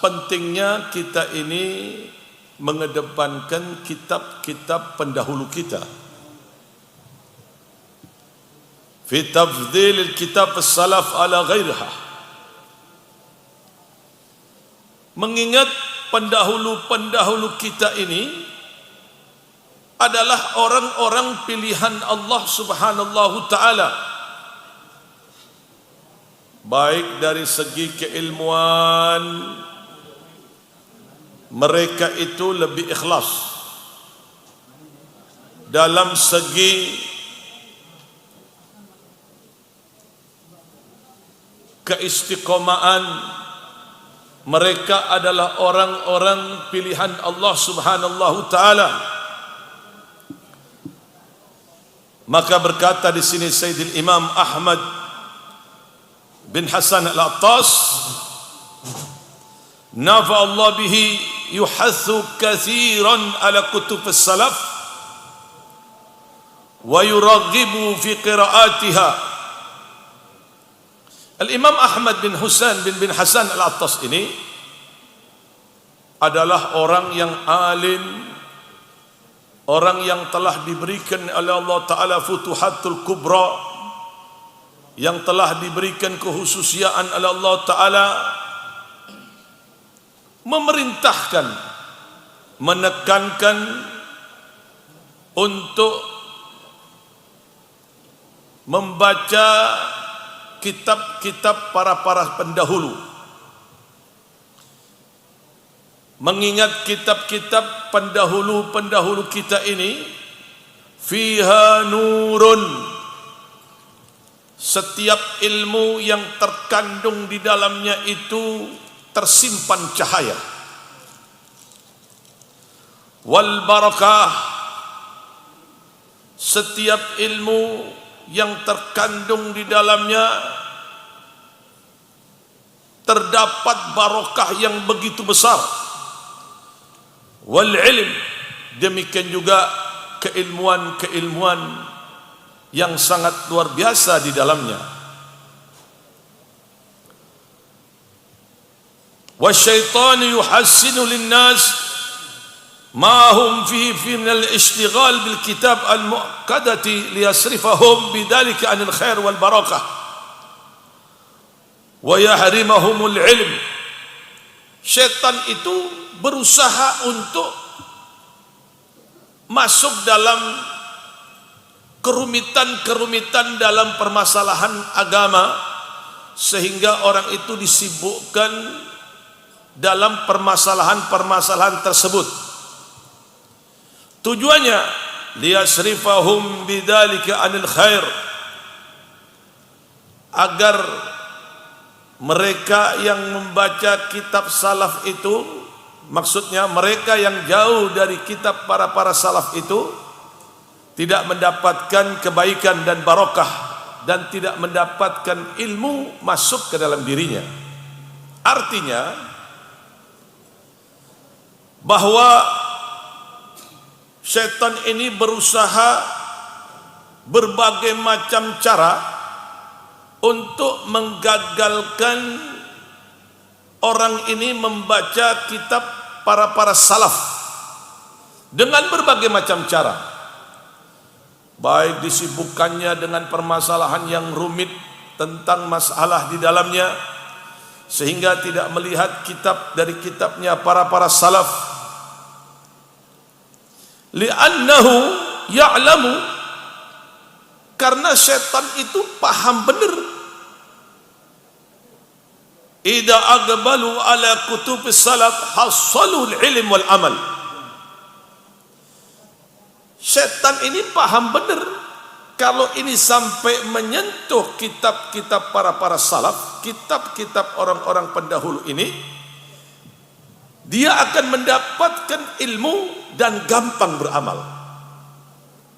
pentingnya kita ini mengedepankan kitab-kitab pendahulu kita. Fi tafdhil kitab as-salaf ala ghairiha. Mengingat pendahulu-pendahulu kita ini adalah orang-orang pilihan Allah Subhanahu taala, baik dari segi keilmuan mereka itu lebih ikhlas, dalam segi keistiqomaan mereka adalah orang-orang pilihan Allah Subhanahu taala. Maka berkata di sini Sayyidil Imam Ahmad bin Hasan Al-Attas, nafa Allah bihi yuhathu kathiran ala kutub as-salaf wa yuraghibu fi qiraatiha. Al-Imam Ahmad bin Hasan Al-Attas ini adalah orang yang alim, orang yang telah diberikan oleh Allah Ta'ala futuhatul kubra, yang telah diberikan kehususiaan oleh Allah Ta'ala, memerintahkan, menekankan untuk membaca kitab-kitab para pendahulu. Mengingat kitab-kitab pendahulu kita ini fiha nurun, setiap ilmu yang terkandung di dalamnya itu tersimpan cahaya. Wal barakah, setiap ilmu yang terkandung di dalamnya terdapat barokah yang begitu besar. Wal ilm, demikian juga keilmuan yang sangat luar biasa di dalamnya. Wasyaitan yuhassinu linnas ma hum fihi min al-ishtighal bil kitab al-mu'akkadati liyasrifahum bidzalika anil khair wal barakah wa yahrimahumul ilm. Syaitan itu berusaha untuk masuk dalam kerumitan dalam permasalahan agama, sehingga orang itu disibukkan dalam permasalahan tersebut. Tujuannya liyasrifahum bidzalika anil khair, agar mereka yang membaca kitab salaf itu, maksudnya mereka yang jauh dari kitab para salaf itu, tidak mendapatkan kebaikan dan barokah, dan tidak mendapatkan ilmu masuk ke dalam dirinya. Artinya bahwa syaitan ini berusaha berbagai macam cara untuk menggagalkan orang ini membaca kitab para salaf dengan berbagai macam cara, baik disibukkannya dengan permasalahan yang rumit tentang masalah di dalamnya, sehingga tidak melihat kitab dari kitabnya para salaf. Li'annahu ya'lamu, karena syaitan itu paham benar. Idza aqbalu ala kutub salaf hasalul ilm wal amal. Syaitan ini paham benar, kalau ini sampai menyentuh kitab-kitab para salaf, kitab-kitab orang-orang pendahulu ini, dia akan mendapatkan ilmu dan gampang beramal.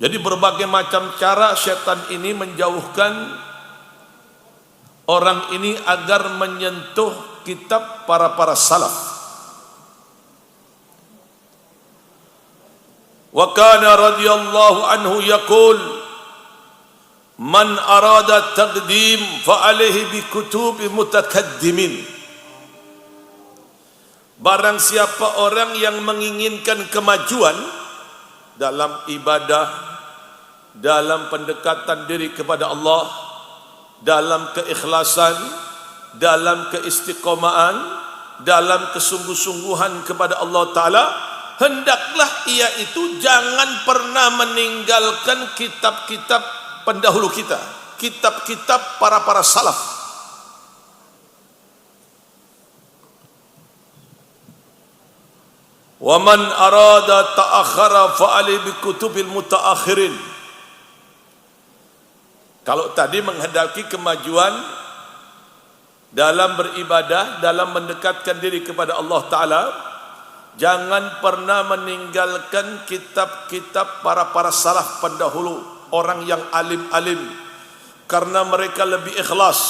Jadi berbagai macam cara syaitan ini menjauhkan orang ini agar menyentuh kitab para salaf. Wa kana radhiyallahu anhu yaqul man arada taqdim fa alaihi bi kutubi mutakaddimin. barang siapa orang yang menginginkan kemajuan dalam ibadah, dalam pendekatan diri kepada Allah, dalam keikhlasan, dalam keistiqomaan, dalam kesungguh-sungguhan kepada Allah Ta'ala, hendaklah ia itu jangan pernah meninggalkan kitab-kitab pendahulu kita, kitab-kitab para salaf. Wa man arada ta'akhara fa'ali bi kutubil mutaakhirin. Kalau tadi menghendaki kemajuan dalam beribadah, dalam mendekatkan diri kepada Allah Ta'ala, jangan pernah meninggalkan kitab-kitab para salaf pendahulu, orang yang alim-alim, karena mereka lebih ikhlas,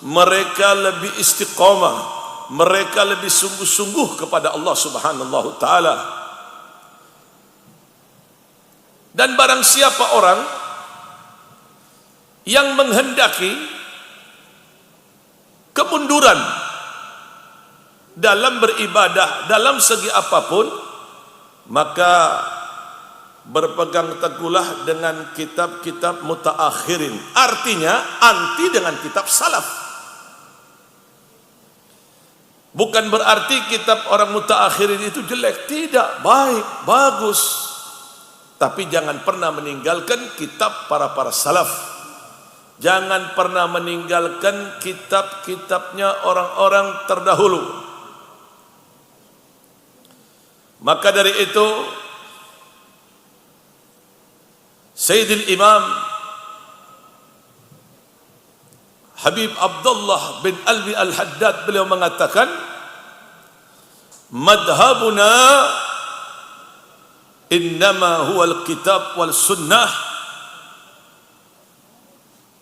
mereka lebih istiqamah, mereka lebih sungguh-sungguh kepada Allah Subhanahu Ta'ala. Dan barang siapa orang yang menghendaki kemunduran dalam beribadah, dalam segi apapun, maka berpegang teguhlah dengan kitab-kitab mutaakhirin. Artinya anti dengan kitab salaf. Bukan berarti kitab orang mutaakhirin itu jelek, tidak, baik, bagus. Tapi jangan pernah meninggalkan kitab para salaf. Jangan pernah meninggalkan kitab-kitabnya orang-orang terdahulu. Maka dari itu Sayyidil Imam Habib Abdullah bin Alwi Al-Haddad beliau mengatakan, madhabuna innama huwa al-kitab wal sunnah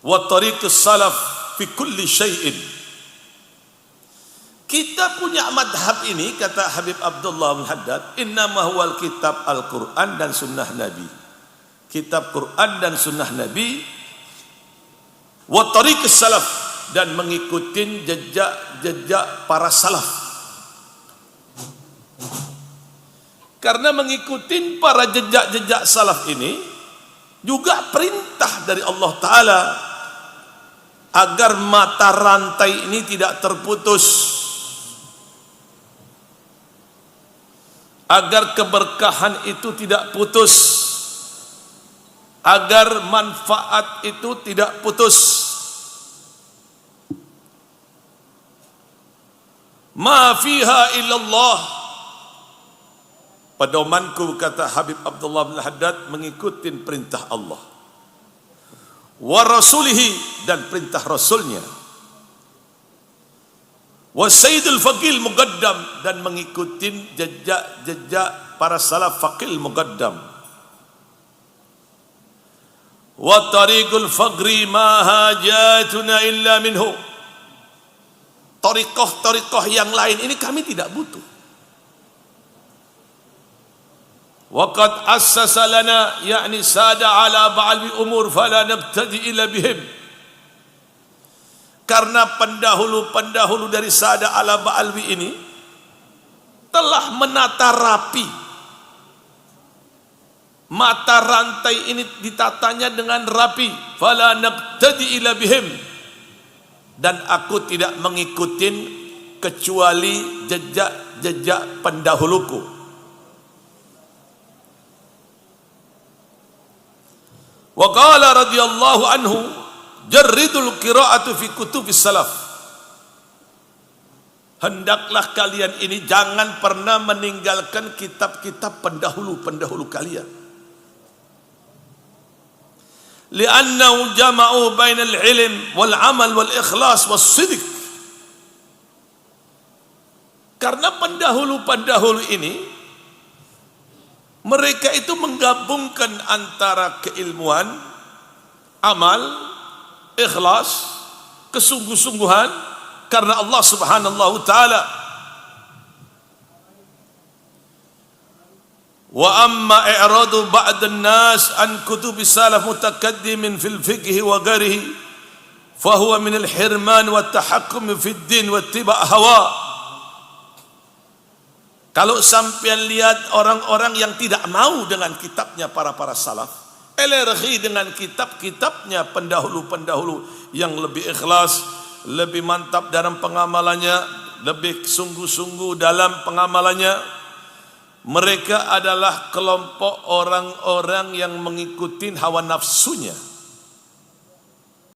wa tariqus salaf fi kulli syai'in. Kita punya madhab ini, kata Habib Abdullah bin Haddad, innama huwa al-kitab al-Quran dan sunnah Nabi. Kitab Quran dan sunnah Nabi, wa tariqus salaf, dan mengikuti jejak-jejak para salaf. Karena mengikuti para jejak-jejak salaf ini juga perintah dari Allah Ta'ala agar mata rantai ini tidak terputus, agar keberkahan itu tidak putus, agar manfaat itu tidak putus. Ma fiha illallah. Pedomanku, kata Habib Abdullah bin Haddad, mengikuti perintah Allah, wa rasulihi, dan perintah rasulnya, wa sayyidul faqil muqaddam, dan mengikuti jejak-jejak para salaf faqil muqaddam, wa tariqul faqri ma hajatuna illa minhu. Tariqah yang lain ini kami tidak butuh. Waqad assasa lana, yakni sada ala ba'al umur fala nabtadi ila bihim. Karena pendahulu-pendahulu dari sada ala ba'alwi ini telah menata rapi. Mata rantai ini ditatanya dengan rapi. Fala nabtadi ila bihim. Dan aku tidak mengikuti kecuali jejak-jejak pendahuluku. Wa qala radhiyallahu anhu, jarridul qira'atu fi kutubis salaf. Hendaklah kalian ini jangan pernah meninggalkan kitab-kitab pendahulu-pendahulu kalian. Li'annahu jama'u bainal ilm wal amal wal ikhlas was sidq. Karena pendahulu-pendahulu ini mereka itu menggabungkan antara keilmuan, amal, ikhlas, kesungguh-sungguhan karena Allah Subhanahu Ta'ala. Wa amma i'radu ba'd an-nas an kutubi salaf mutakaddimin fil fiqh wa ghairihi fa huwa min al-hirman wa at-tahakkum fi ad-din wa ittiba' hawa. Kalau sampean lihat orang-orang yang tidak mau dengan kitabnya para salaf, alergi dengan kitabnya pendahulu-pendahulu yang lebih ikhlas, lebih mantap dalam pengamalannya, lebih sungguh-sungguh dalam pengamalannya. Mereka adalah kelompok orang-orang yang mengikuti hawa nafsunya.